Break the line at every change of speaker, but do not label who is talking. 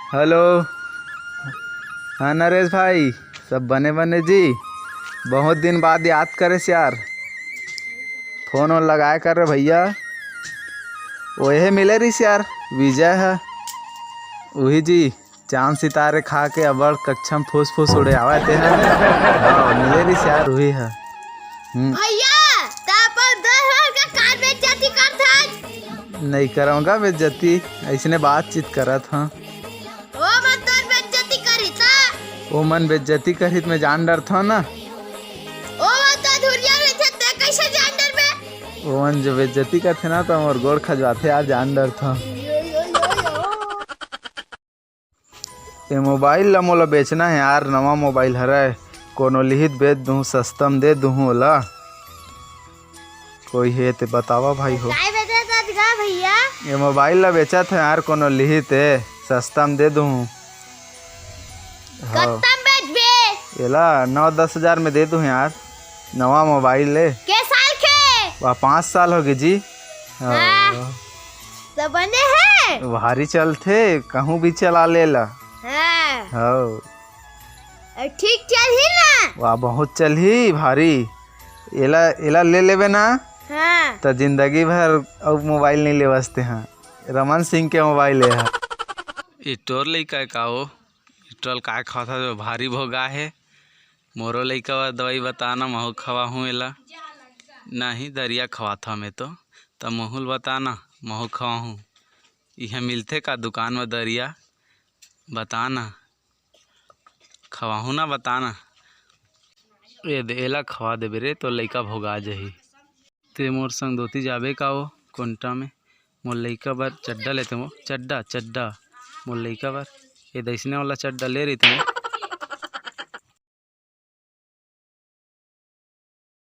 Hello. हाँ नरेश भाई, सब बने बने जी। बहुत दिन बाद याद करे यार, फोन और लगाया कर रहे भैया। वही मिले रही यार, विजय है वही जी। चांद सितारे खा के अबड़ कक्षम फूस फूस उड़े आवा थे। हाँ मिले रही यार, वही है।
भैया बेइज्जती करत
नहीं कराऊंगा बेइज्जती, ऐसने बातचीत करत हाँ।
ओ मत तोर बेइज्जती करी ता
वो मन बेइज्जती करी मैं जान डर था ना।
ओ मत धुरिया रहते ते कैसे जान डर बे।
वो मन जो बेइज्जती करते ना तो और गोड़ खजवाते यार, जान डर था। ये मोबाइल ला मोला बेचना है यार, नवा मोबाइल हरे। कोनो लिहित बेच दूँ, सस्तम दे दूँ ओला। कोई है तो बतावा भाई हो।
काय बेचत गा भैया?
ये मोबाइल ला बेचा था यार, कोनो लिहित है सस्तम दे दूँ। हाँ
कत्तम बेच बे।
एला 9-10 हज़ार में दे दूँ यार, नवा मोबाइल ले।
के साल के?
वह 5 साल हो गए जी।
हाँ। सब बने हैं
भारी चलते, कहूँ भी चला ले ला।
हाँ।
हाँ
ठीक चल ही ना।
वाह बहुत चल ही भारी। एला एला ले लेवे ना
हाँ।
तो जिंदगी भर अब मोबाइल नहीं ले बसते हैं। रमन सिंह के मोबाइल है।
इटोर लइका का हो, इटोल काय खाता जो भारी भोगा है। मोरो लइका वा दवाई बताना, महू खवा हूँ एला। नहीं दरिया खवाता मैं तो तब महूल बताना, महू खवा हूँ। यह मिलते का दुकान में दरिया बताना, खवाहू ना बताना। ये एला खवा देबे रे तो लइका भोगा जही। ते मोर संग दोती जाबे का हो कोंटा में। मोर लइका बर चड्डा लेते मो, चड्डा मोर लइका बर ये दैसने वाला चड्डा ले रही तुम।